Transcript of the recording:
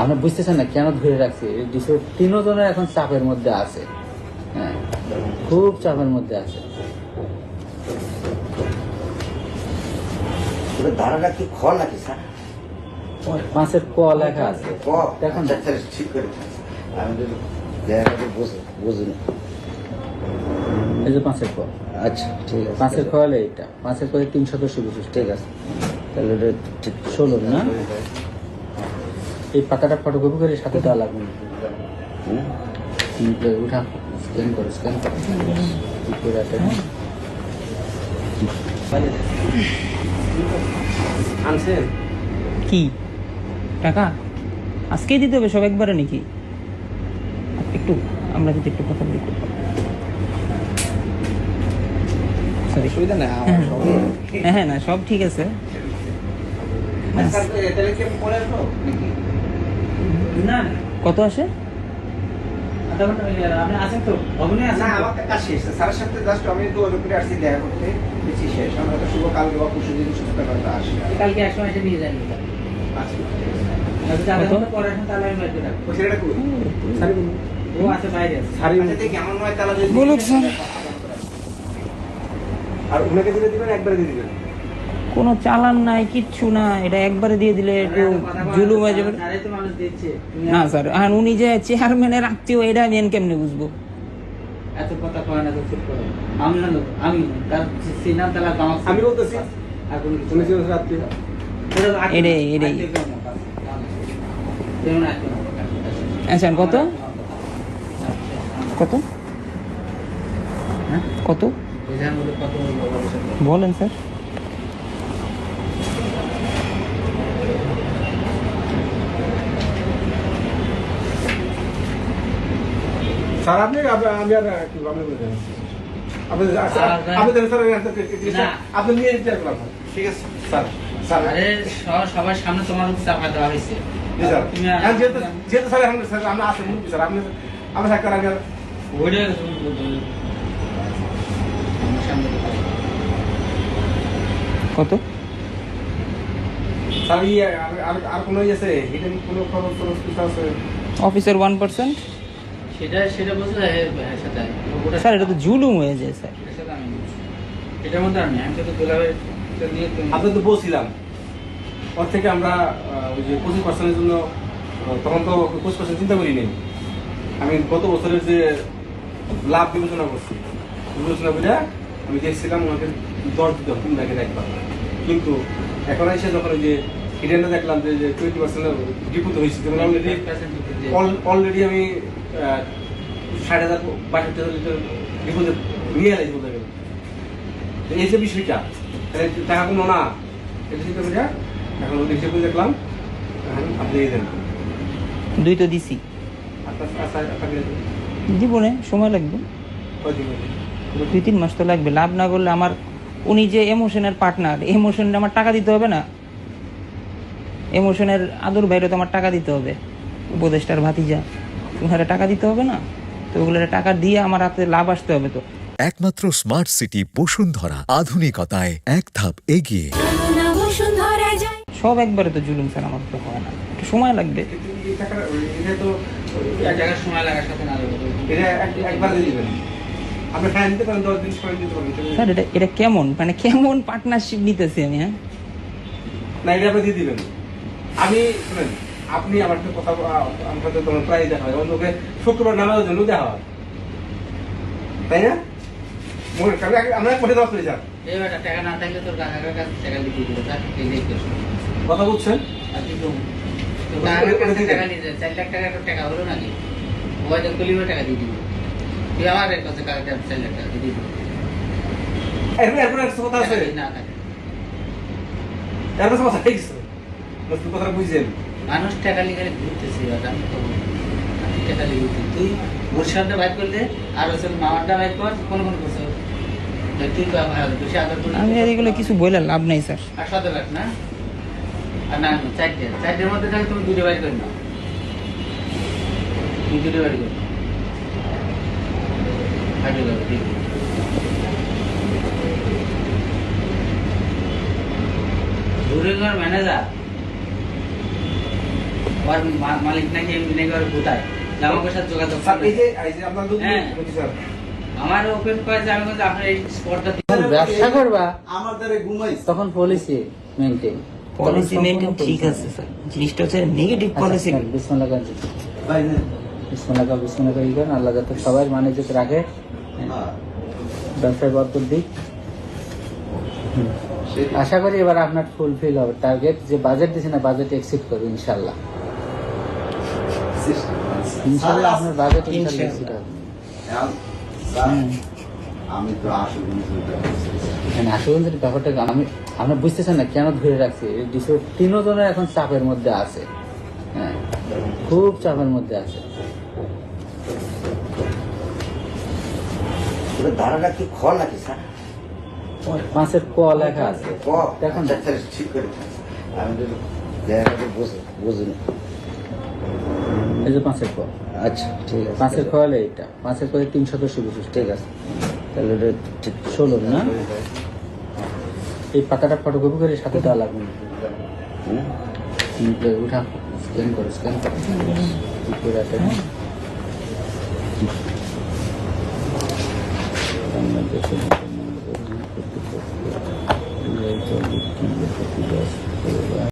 আমরা বুঝতেছেন না কেন ধরে রাখছি, তিনজনের এখন চাপের মধ্যে আছে। হ্যাঁ, খুব চাপের মধ্যে আছে। ধারাটা কি খ নাকি স্যার? মাছের ক লেখা আছে, দেখুন। ঠিক করে আমি বুঝিনি। এই যে পাঁচের ক। আচ্ছা ঠিক আছে, পাঁচের ক হলে এইটা, পাঁচের কয়ে 3 সদস্য বিশিষ্ট। ঠিক আছে, তাহলে এটা ঠিক 16 না? এই পাতাটা ফটোকপি করে সাথে দেওয়া লাগবে। উঠা, স্ক্যান করো, স্ক্যান করো। আনছেন কি টাকা আজকেই দিতে হবে সব একবারে নাকি? একটু আমরা যদি একটু কথা বলি। সরি, সুবিধা নেই। হ্যাঁ হ্যাঁ, না সব ঠিক আছে। না, কত আসে? আধা ঘন্টা হয়ে গেল। আপনি আছেন তো? অভিনয় আছেন? না, আমার কাজ শেষ। স্যারের সাথে জাস্ট আমি যোগাযোগ করে আসছি দেখা করতে, বেশি শেষ। আমরা তো শুভ কালকে বা পরশু দিন সুস্থ করতে আসি। কালকে 1 সময় এসে নিয়ে যান। আচ্ছা, যদি আধা ঘন্টা পরে আসেন তাহলে আমি বাইরে রাখবো। ওই ছেলেটা কই? ও আছে বাইরে আছে। আচ্ছা, দেখি এমন নয় তাহলে যদি বলুক স্যার। আর উনাকে দিলে দিবেন, একবারে দিয়ে দিবেন। কোনো চালান নাই, কিচ্ছু না, এটা একবারে দিয়ে দিলে একটু জুলুম হয়ে যাবে। আরে তো মানুষ দিচ্ছে। না স্যার, আর উনি যে চেয়ারম্যানের আত্মীয়, এটা আমি কেমনে বুঝবো? এত কথা কয় না তো চুপ করো। আমি না, আমি তার সিনাম তালা গামাক। আমি বলতেছি আর কোনো কিছু উনি না। যে রাত্রি এটাই। আচ্ছা, কত কত হ্যাঁ, কত এটার মধ্যে কত বলেন স্যার। স্যার আপনি আমি আর কি আপনি বলেন আপনি আপনি দেখেন স্যার আপনি নিয়ে নিতে পারবেন। ঠিক আছে স্যার। স্যার আরে সবার সামনে তোমার উপর চাপা দেওয়া হয়েছে। জি স্যার। তুমি যেহেতু যেহেতু স্যার এখন স্যার আমরা আসেন স্যার, আপনি আমরা সাক্ষাৎ আগে ওইটা কত? স্যার ইয়ে আর কোনো ইয়ে আছে হিডেন কোনো খরচ টরচ কিছু আছে? অফিসের 1%। সেটা বলছে সাথে স্যার এটা তো জুলুম হয়ে যায় স্যার। এটার মধ্যে আমি তো দুলাভাই নিয়ে আপনি তো বলছিলাম ওর থেকে আমরা ওই যে 25% জন্য তখন তো 25% চিন্তা করি নেই। আমি গত বছরের যে লাভ বিবেচনা করছি, বিবেচনা করে আমি দেখছিলাম ওনাকে 10 দিতে হবে 3 লাখের একবার। কিন্তু এখন এসে যখন ওই যে হিডেনটা দেখলাম যে 20% ডিপুত হয়েছে, যেমন অলরেডি আমি 60,000 62,000 লিটার ডিপোজিট নিয়ে এলাই বলতে গেলে। এই যে বিষয়টা টাকা কোনো না, এটা চিন্তা করি এখন দেখে করে দেখলাম আপনি দিয়ে দেন। 2 তো দিছি, জীবনে সময় লাগবে 2-3 মাস তো লাগবে। লাভ না করলে আমার, উনি যে এমোশনের পার্টনার, এমোশনের আমার টাকা দিতে হবে না? এমোশনের আদর বাইরে তো আমার টাকা দিতে হবে। উপদেষ্টার ভাতিজা, তোমার টাকা দিতে হবে না? তো ওগুলো টাকা দিয়ে আমার হাতে লাভ আসতে হবে। তো একমাত্র স্মার্ট সিটি বসুন্ধরা, আধুনিকতায় এক ধাপ এগিয়ে। সব একবারে তো জুলুম স্যার, আমার তো হয় না, একটু সময় লাগবে। এটা তো এক জায়গায় সময় লাগার সাথে না এটা একবার দিয়ে দিবেন। আপনি ফাইন দিতে পারেন, 10 দিন সময় দিতে পারেন। স্যার এটা কেমন, মানে কেমন পার্টনারশিপ নিতেছি আমি? হ্যাঁ না, এটা আপনি দিয়ে দিবেন। আমি শুনেন, আপনি আমার সাথে কথা আমার সাথে তোমার প্রায় দেখা হয়, অন্যকে শুক্রবার নামাজের জন্য দেখা হয়, তাই না? আমরা পরে দেওয়া চলে যান। এবার টাকা না থাকলে তোর কাকার কাছে টাকা দিয়ে দিবে। তার এই দেখতে কথা বলছেন? আর কি তো কাকার কাছে টাকা নিয়ে যায় 4 লাখ টাকা টাকা হলো নাকি? ওই তো কলিবে টাকা দিয়ে দিবে। তুই আমার কাছে কাকা 4 লাখ টাকা দিয়ে দিবে। এরপর একটা কথা আছে না থাকে এরপর কথা হয়েছে নতুন কথা বুঝছেন। মানুষ টাকা লিখে ঘুরতেছে। আমি তো টাকা লিখে তুই বরিশালটা বাইর করলে আর হচ্ছে মামারটা বাইর কর, কোন করছে তুই বেশি আদর করলে আমি আর এগুলো কিছু বলে লাভ নাই স্যার। আর 17 লাখ না? আর না 4টের মধ্যে থাকে, তুমি 2টে বাইর করে নাও। তুমি 2টে বাইর করো। হাইড্রো যাবে, ঠিক আছে। ঘুরে ঘর ম্যানেজার ওর মালিক নাকি এমনি নাকি ওর কোথায় আমাকে সাথে যোগাযোগ স্যার করবে। এই যে আপনার যদি হ্যাঁ। স্যার আমার ওপেন করে যে আমি বলছি আপনার এই স্পটটা ব্যবসা করবা আমার দ্বারা ঘুমাইছে তখন পলিসি মেনটেন পলিসি মেনটেন ঠিক আছে স্যার, জিনিসটা হচ্ছে নেগেটিভ পলিসি। বিসমিল্লাহ করেন ভাই না বিসমিল্লাহ ই করেন, আল্লাহ যাতে সবাই মানে যেতে রাখে, হ্যাঁ, ব্যবসায় বরকত দিক। সেটাই। আশা করি এবার আপনার ফুলফিল হবে টার্গেট, যে বাজেট দিয়েছে না বাজেট এক্সিট করবে ইনশাল্লাহ। ইনশাল্লাহ আপনার বাজেট ইনশাল্লাহ এক্সিট হবে। এখন, স্যার, হুম। আমি তো আসলে মানে আসলে যে ব্যাপারটা আমি আমরা বুঝতেছেন না কেন ধরে রাখছি, তিনজনের এখন চাপের মধ্যে আছে, হ্যাঁ খুব চাপের মধ্যে আছে। ধারাটা কি খ নাকি স্যার? মাছের ক লেখা আছে ক দেখুন। আচ্ছা, ঠিক করে আমি তো জায়গাটা বুঝিনি। এই যে মাছের ক, আচ্ছা ঠিক আছে, মাছের ক হলে এইটা, মাছের কয়ে 3 সদস্য বিশিষ্ট, ঠিক আছে তাহলে এটা ঠিক 16 না? এই পাতাটা ফটোকপি করে সাথে দেওয়া লাগবে না। হুম? উঠা স্ক্যান করো ঠিক করে আছে না? বাংলাদেশে